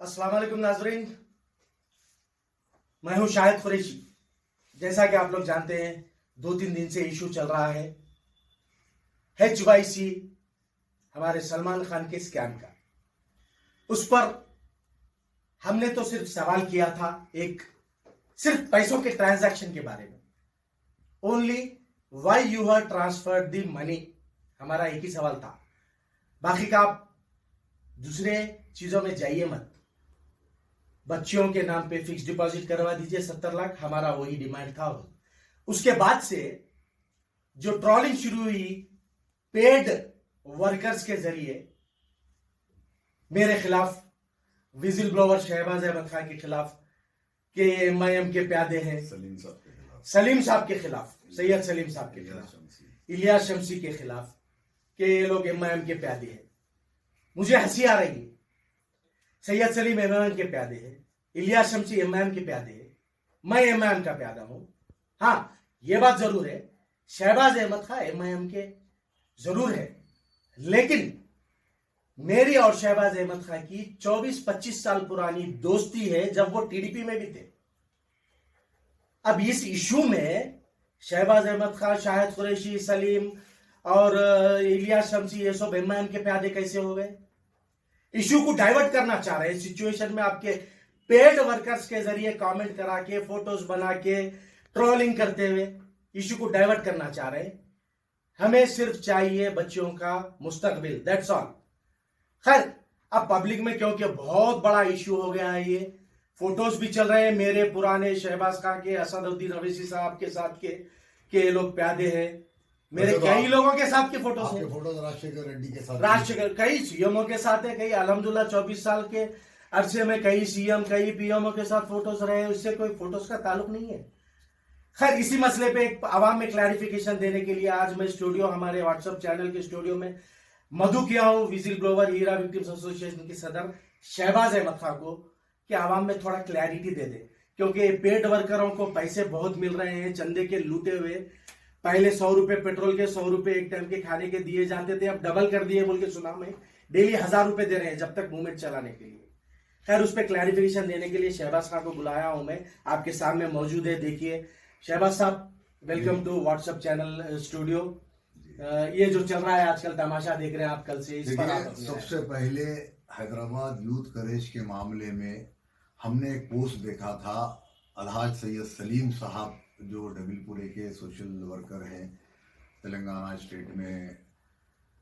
अस्सलाम वालेकुम नाजरीन, मैं हूं शाहिद कुरैशी। जैसा कि आप लोग जानते हैं, 2-3 दिन से इशू चल रहा है HYC हमारे सलमान खान के स्कैम का। उस पर हमने तो सिर्फ सवाल किया था, एक सिर्फ पैसों के ट्रांजैक्शन के बारे में। Only why you have transferred the money, हमारा एक ही सवाल था। बाकी का आप दूसरे चीजों में जाइए मत। बच्चियों के नाम पे फिक्स डिपॉजिट करवा दीजिए 70 लाख, हमारा वही डिमांड था। उसके बाद से जो ट्रोलिंग शुरू हुई पेड वर्कर्स के जरिए मेरे खिलाफ, विजिल ब्लोवर शहबाज अहमद खान के खिलाफ, के MIM के प्यादे हैं, सलीम साहब के खिलाफ, सैयद सलीम साहब के खिलाफ, इलियास शमसी के खिलाफ, के ये लोग MIM के प्यादे हैं। मुझे हंसी आ रही है। सैयद सलीम MIM के प्यादे हैं, इलियास शमसी MIM के प्यादे हैं, मैं MIM का प्यादा हूं। हाँ, यह बात जरूर है, शहबाज अहमद खान MIM के जरूर है, लेकिन मेरी और शहबाज अहमद खान की 24-25 साल पुरानी दोस्ती है, जब वो TDP में भी थे। अब इस इशू में शहबाज अहमद खान, शाहिद कुरैशी, सलीम और इलियास शमसी ये सब MIM के प्यादे कैसे हो गए? इशू को डाइवर्ट करना चाह रहे हैं। सिचुएशन में आपके पेड वर्कर्स के जरिए कमेंट करा के, फोटोज बना के, ट्रोलिंग करते हुए इशू को डाइवर्ट करना चाह रहे हैं। हमें सिर्फ चाहिए बच्चों का मुस्तकबिल, दैट्स ऑल। खैर, अब पब्लिक में क्योंकि बहुत बड़ा इशू हो गया है, ये फोटोज भी चल रहे हैं मेरे पुराने शहबाज खान के, असदुद्दीन अवैसी साहब के साथ के लोग प्यादे हैं, मेरे कई लोगों के साथ के फोटोज हैं। फोटोज राजशेखर रेड्डी के साथ, राजशेखर कई CMO के साथ है, कई अल्हम्दुलिल्लाह 24 साल के अरसे में कई CM, कई PMO के साथ फोटोज रहे, उससे कोई फोटोज का ताल्लुक नहीं है। खैर, इसी मसले पे एक आवाम में क्लैरिफिकेशन देने के लिए आज मैं स्टूडियो, हमारे व्हाट्सएप चैनल के स्टूडियो में मधु किया हूं, विजिल ब्लोवर हीरा विक्टिम्स एसोसिएशन के सदर शहबाज अहमद खान को, कि आवाम में थोड़ा क्लैरिटी दे दे। क्योंकि पेड वर्करों को पैसे बहुत मिल रहे हैं चंदे के लूटे हुए। पहले 100 रुपए पेट्रोल के, 100 रुपए एक टाइम के खाने के दिए जाते थे, अब डबल कर दिए बोल के सुना मैं। डेली 1000 रुपए दे रहे हैं जब तक मूवमेंट चलाने के लिए। खैर, उस पर क्लैरिफिकेशन देने के लिए शहबाज खान को बुलाया हूं मैं, आपके सामने मौजूद है। देखिए शहबाज साहब, welcome to WhatsApp channel studio. ये जो चल रहा है आजकल तमाशा देख रहे हैं आप कल से, इस पर आप सबसे पहले हैदराबाद यूथ करेज के मामले में हमने एक पोस्ट देखा था। अलहाज सैयद सलीम साहब जो डबिलपुरे के सोशल वर्कर हैं, तेलंगाना स्टेट में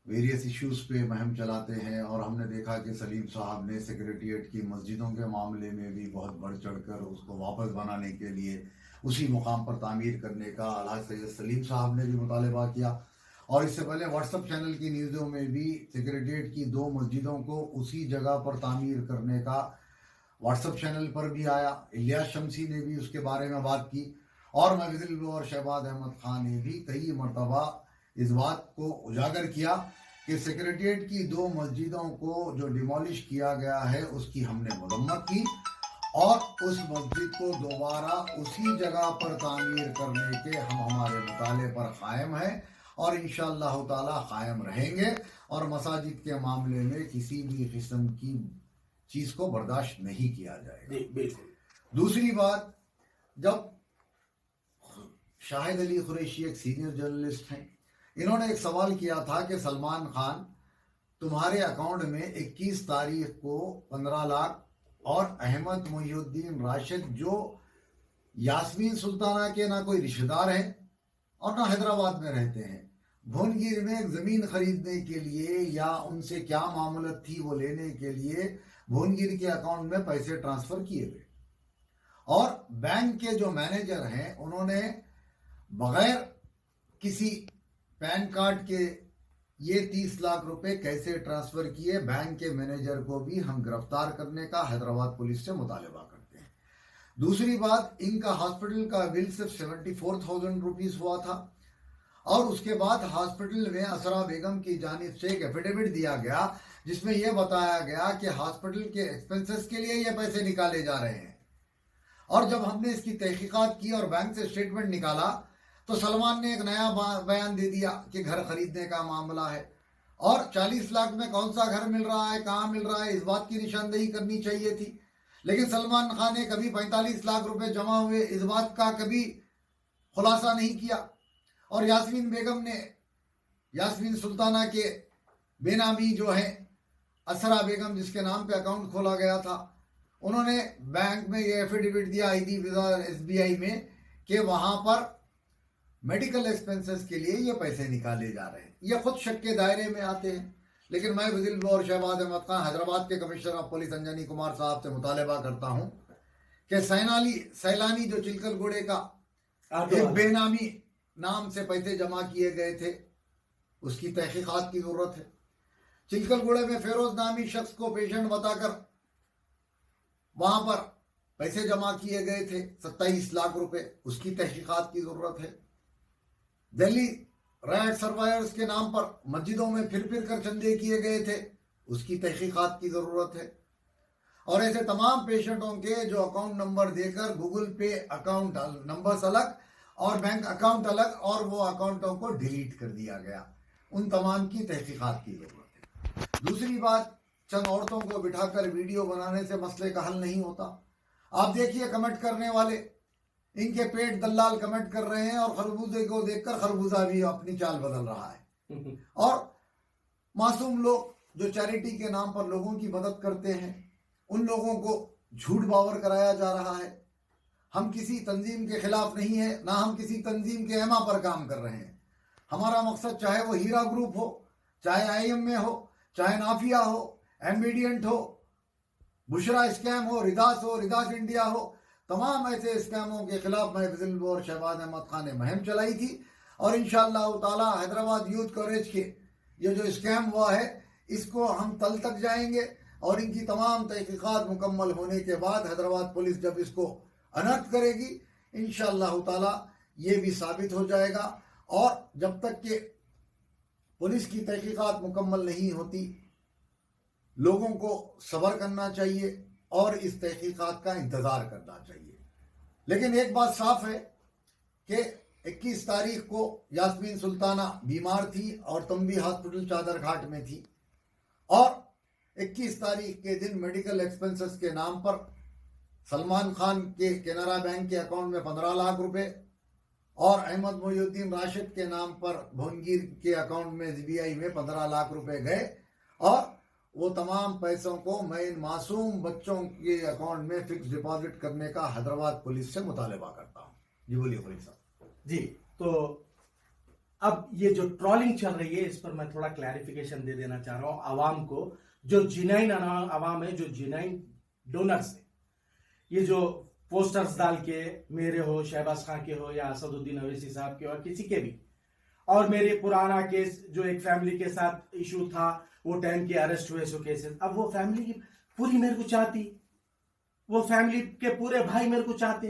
वेरियस इश्यूज पे मुहिम चलाते हैं, और हमने देखा कि सलीम साहब ने सेक्रेटरिएट की मस्जिदों के मामले में भी बहुत बढ़ चढ़कर उसको वापस बनाने के लिए, उसी मुकाम पर तामीर करने का अलहाज सैयद सलीम साहब ने भी मुतालबा किया। और इससे पहले व्हाट्सएप चैनल की न्यूज़ों में भी सेक्रेटरिएट की 2 मस्जिदों को उसी जगह पर तामीर करने का व्हाट्सएप चैनल पर भी आया। इलियास शमसी ने भी उसके बारे में बात की, और मैं विजिल ब्लोवर शहबाज अहमद खान ने भी कई मरतबा इस बात को उजागर किया कि सेक्रेटरिएट की 2 मस्जिदों को जो डिमोलिश किया गया है उसकी हमने मरम्मत की, और उस मस्जिद को दोबारा उसी जगह पर तामीर करने के हम हमारे मुताले पर कायम हैं, और इंशाअल्लाह ताला कायम रहेंगे, और मसाजिद के मामले में किसी भी किस्म की चीज़ को बर्दाश्त नहीं किया जाएगा। बिल्कुल। दूसरी बात, जब शाहिद अली कुरैशी एक सीनियर जर्नलिस्ट हैं, इन्होंने एक सवाल किया था कि सलमान खान, तुम्हारे अकाउंट में 21 तारीख को 15 लाख, और अहमद मोहिउद्दीन राशिद जो यास्मीन सुल्ताना के ना कोई रिश्तेदार हैं और ना हैदराबाद में रहते हैं, भुवनगिर में एक ज़मीन खरीदने के लिए या उनसे क्या मामलत थी वो लेने के लिए भुवनगिर के अकाउंट में पैसे ट्रांसफ़र किए गए, और बैंक के जो मैनेजर हैं उन्होंने बगैर किसी पैन कार्ड के ये 30 लाख रुपए कैसे ट्रांसफ़र किए, बैंक के मैनेजर को भी हम गिरफ्तार करने का हैदराबाद पुलिस से मुतालबा करते हैं। दूसरी बात, इनका हॉस्पिटल का बिल सिर्फ 74,000 रुपीज़ हुआ था, और उसके बाद हॉस्पिटल में असरा बेगम की जानिब से एक एफिडेविट दिया गया जिसमें यह बताया गया कि हॉस्पिटल के एक्सपेंसेस के लिए ये पैसे निकाले जा रहे हैं। और जब हमने इसकी तहकीकात की और बैंक से स्टेटमेंट निकाला तो सलमान ने एक नया बयान दे दिया कि घर खरीदने का मामला है, और 40 लाख में कौन सा घर मिल रहा है, कहाँ मिल रहा है, इस बात की निशानदेही करनी चाहिए थी। लेकिन सलमान खान ने कभी 45 लाख रुपए जमा हुए इस बात का कभी खुलासा नहीं किया। और यास्मीन बेगम ने, यास्मीन सुल्ताना के बेनामी जो है असरा बेगम जिसके नाम पे अकाउंट खोला गया था, उन्होंने बैंक में ये एफिडेविट दिया आईडी विदा SBI में कि वहां पर मेडिकल एक्सपेंसेस के लिए ये पैसे निकाले जा रहे हैं। ये खुद शक के दायरे में आते हैं। लेकिन मैं विजिल ब्लोअर शहबाज अहमद खान हैदराबाद के commissioner of police Anjani Kumar साहब से मुतालबा करता हूं कि सैलानी जो चिलकलगुड़े का एक बेनामी नाम से पैसे जमा किए गए थे उसकी तहकीकात की जरूरत है। चिलकलगुड़े में फेरोज नामी शख्स को पेशेंट बताकर वहां पर पैसे जमा किए गए थे 27 लाख रुपए, उसकी तहकीकात की जरूरत है। दिल्ली राइट सर्वाइवर्स के नाम पर मस्जिदों में फिर कर चंदे किए गए थे, उसकी तहकीकात की जरूरत है। और ऐसे तमाम पेशेंटों के जो अकाउंट नंबर देकर गूगल पे अकाउंट नंबर्स अलग और बैंक अकाउंट अलग और वो अकाउंटों को डिलीट कर दिया गया, उन तमाम की तहकीकात की जरूरत है। दूसरी बात, चंद औरतों को बिठाकर वीडियो बनाने से मसले का हल नहीं होता। आप देखिए कमेंट करने वाले, इनके पेट दल्लाल कमेंट कर रहे हैं और खरबूजे को देखकर खरबूजा भी अपनी चाल बदल रहा है। और मासूम लोग जो चैरिटी के नाम पर लोगों की मदद करते हैं, उन लोगों को झूठ बावर कराया जा रहा है। हम किसी तंजीम के खिलाफ नहीं है, ना हम किसी तंजीम के एमा पर काम कर रहे हैं। हमारा मकसद चाहे वो हीरा ग्रुप हो, चाहे IMA हो, चाहे नाफिया हो, एम्बीडियंट हो, बुशरा स्कैम हो, रिदास इंडिया हो, तमाम ऐसे स्कैमों के खिलाफ मैं विजिल ब्लोअर शहबाज अहमद खान ने मुहिम चलाई थी। और इंशाअल्लाह ताला हैदराबाद यूथ कवरेज के ये जो स्कैम हुआ है इसको हम तल तक जाएंगे और इनकी तमाम तहकीकात मुकम्मल होने के बाद हैदराबाद पुलिस जब इसको अनर्थ करेगी इंशाअल्लाह ताला ये भी साबित हो जाएगा। और जब तक कि पुलिस की तहकीकात मुकम्मल नहीं होती, लोगों को सब्र करना चाहिए और इस तहकीकात का इंतज़ार करना चाहिए। लेकिन एक बात साफ है कि 21 तारीख को यास्मीन सुल्ताना बीमार थी और तंबी हॉस्पिटल चादर घाट में थी और 21 तारीख के दिन मेडिकल एक्सपेंसेस के नाम पर सलमान खान के केनरा बैंक के अकाउंट में 15 लाख रुपए और अहमद मोइनुद्दीन राशिद के नाम पर भुवनगिर के अकाउंट में SBI में 15 लाख रुपए गए और वो तमाम पैसों को मैं इन मासूम बच्चों के अकाउंट में फिक्स डिपॉजिट करने का हैदराबाद पुलिस से मुतालबा करता हूँ। जी बोलिए पुलिस साहब। जी, तो अब ये जो ट्रोलिंग चल रही है इस पर मैं थोड़ा क्लैरिफिकेशन दे देना चाह रहा हूँ आवाम को। जो जिनाइन आवाम है, जो जिनाइन डोनर्स है, ये जो पोस्टर्स डाल के मेरे हो, शहबाज खान के हो या असदुद्दीन अवैसी साहब के हो, किसी के भी, और मेरे पुराना केस जो एक फैमिली के साथ इशू था वो टाइम के अरेस्ट हुए सो केसेस, अब वो फैमिली की पूरी मेरे को चाहती, वो फैमिली के पूरे भाई मेरे को चाहते,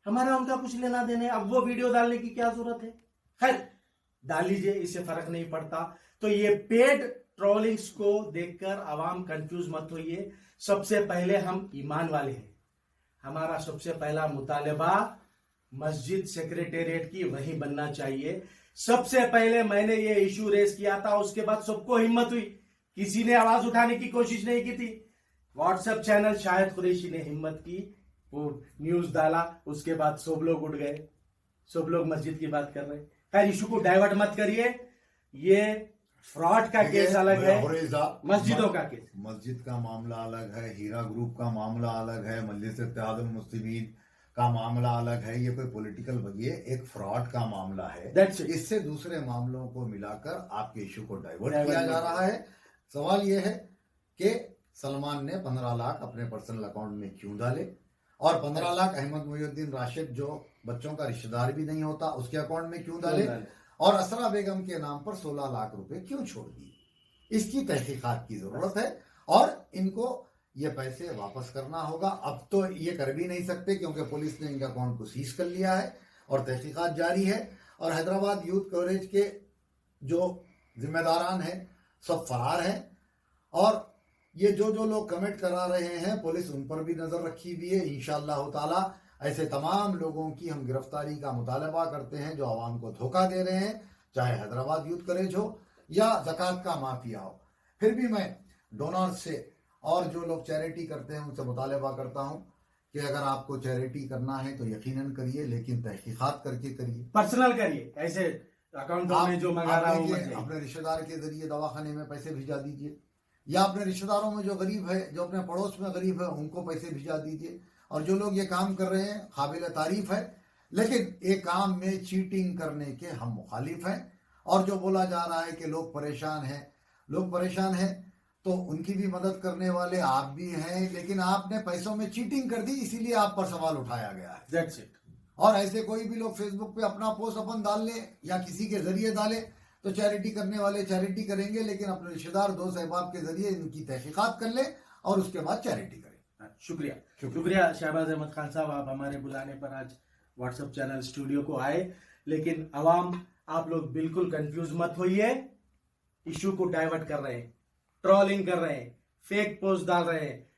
हमारा उनका कुछ लेना देने, अब वो वीडियो डालने की क्या जरूरत है? खैर डाल लीजिए, इससे फर्क नहीं पड़ता। तो ये पेड ट्रोलिंग्स को देखकर आवाम कंफ्यूज मत होइए। सबसे पहले हम ईमान वाले हैं, हमारा सबसे पहला मुतालबा मस्जिद सेक्रेटेरिएट की वही बनना चाहिए। सबसे पहले मैंने ये इशू रेस किया था, उसके बाद सबको हिम्मत हुई, किसी ने आवाज उठाने की कोशिश नहीं की थी। व्हाट्सएप चैनल शाहिद कुरैशी ने हिम्मत की, वो न्यूज डाला, उसके बाद सब लोग उठ गए, सब लोग मस्जिद की बात कर रहे हैं। खैर इशू को डाइवर्ट मत करिए, ये फ्रॉड का केस अलग है, मस्जिदों का केस, मस्जिद का मामला अलग है, हीरा ग्रुप का मामला अलग है, मजलिस इत्तेहादुल मुस्लिमीन का मामला अलग है। ये कोई पॉलिटिकल बगिए एक फ्रॉड का मामला है। इससे दूसरे मामलों को मिलाकर आपके इशू को डाइवर्ट किया जा रहा है। सवाल यह है कि सलमान ने 15 लाख अपने पर्सनल अकाउंट में क्यों डाले और 15 लाख अहमद मोइनुद्दीन राशिद जो बच्चों का रिश्तेदार भी नहीं होता उसके अकाउंट में क्यों डाले और असरा बेगम के नाम पर 16 लाख रुपए क्यों छोड़ दिए? इसकी तहकीकात की जरूरत है और इनको ये पैसे वापस करना होगा। अब तो ये कर भी नहीं सकते क्योंकि पुलिस ने इनका अकाउंट को सीज कर लिया है और तहकीकात जारी है। और हैदराबाद यूथ कवरेज के जो जिम्मेदारान हैं सब फरार हैं और ये जो लोग कमेंट करा रहे हैं पुलिस उन पर भी नजर रखी हुई है। इंशाअल्लाह ताला ऐसे तमाम लोगों की हम गिरफ्तारी का मुतालबा करते हैं जो आवाम को धोखा दे रहे हैं, चाहे हैदराबाद यूथ कवरेज हो या ज़कात का माफिया हो। फिर भी मैं डोनर्स से और जो लोग चैरिटी करते हैं उनसे मुतालबा करता हूँ कि अगर आपको चैरिटी करना है तो यकीनन करिए, लेकिन तहकीकात करके करिए, पर्सनल करिए, ऐसे अकाउंटों में जो मंगा रहा हूँ अपने रिश्तेदार के जरिए दवाखाने में पैसे भिजा दीजिए, या अपने रिश्तेदारों में जो गरीब है, जो अपने पड़ोस में गरीब है, उनको पैसे भिजा दीजिए। और जो लोग ये काम कर रहे हैं काबिल तारीफ है, लेकिन एक काम में चीटिंग करने के हम मुखालिफ हैं। और जो बोला जा रहा है कि लोग परेशान हैं, तो उनकी भी मदद करने वाले आप भी हैं, लेकिन आपने पैसों में चीटिंग कर दी, इसीलिए आप पर सवाल उठाया गया है। That's it. और ऐसे कोई भी लोग फेसबुक पे अपना पोस्ट अपन डाल लें या किसी के जरिए डालें, तो चैरिटी करने वाले चैरिटी करेंगे, लेकिन अपने रिश्तेदार दोस्त अहबाब के जरिए इनकी तहकीकात कर लें और उसके बाद चैरिटी करें। शुक्रिया शहबाज अहमद खान साहब, आप हमारे बुलाने पर आज व्हाट्सएप चैनल स्टूडियो को आए। लेकिन अवाम, आप लोग बिल्कुल कंफ्यूज मत होइए, इशू को डाइवर्ट कर रहे हैं, ट्रोलिंग कर रहे हैं, फेक पोस्ट डाल रहे हैं।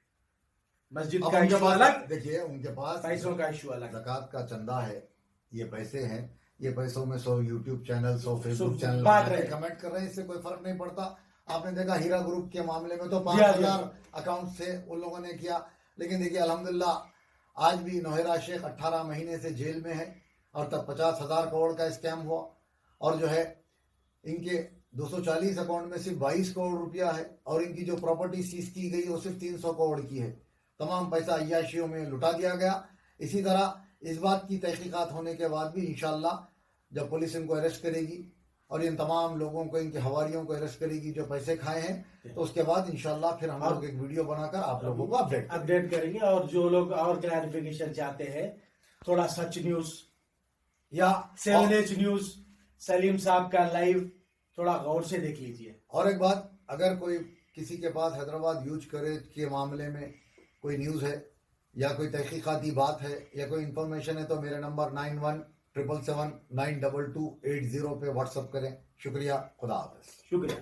मस्जिद का इशू अलग, देखिए उनके पास पैसों का इशू अलग, ज़कात का चंदा है, ये पैसे हैं, ये पैसों में 100 YouTube channel, 100 Facebook channel comment कर रहे हैं, इससे कोई फर्क नहीं पड़ता। आपने देखा हीरा ग्रुप के मामले में तो 5,000 अकाउंट से उन लोगों ने किया, लेकिन देखिए अल्हम्दुलिल्लाह आज भी नौहरा शेख 18 महीने से जेल में है और तब 50,000 करोड़ का स्कैम हुआ। और जो है इनके 240 अकाउंट में सिर्फ 22 करोड़ रुपया है, और इनकी जो प्रॉपर्टी सीज की गई वो सिर्फ 300 करोड़ की है। तमाम पैसा अय्याशियों में लुटा दिया गया। इसी तरह इस बात की तहकीकात होने के बाद भी इंशाअल्लाह जब पुलिस इनको अरेस्ट करेगी और इन तमाम लोगों को, इनके हवारियों को अरेस्ट करेगी जो पैसे खाए हैं, तो उसके बाद इंशाअल्लाह फिर हम लोग एक वीडियो बनाकर आप लोगों को अपडेट करेंगे। और जो लोग और क्लैरिफिकेशन चाहते हैं, थोड़ा सच न्यूज या 7H न्यूज, सलीम साहब का लाइव थोड़ा गौर से देख लीजिए। और एक बात, अगर कोई किसी के पास हैदराबाद यूज करे के मामले में कोई न्यूज़ है या कोई तहकीकाती बात है या कोई इन्फॉर्मेशन है, तो मेरे नंबर 9177792280 पे व्हाट्सअप करें। शुक्रिया, खुदा हाफ़िज़। शुक्रिया।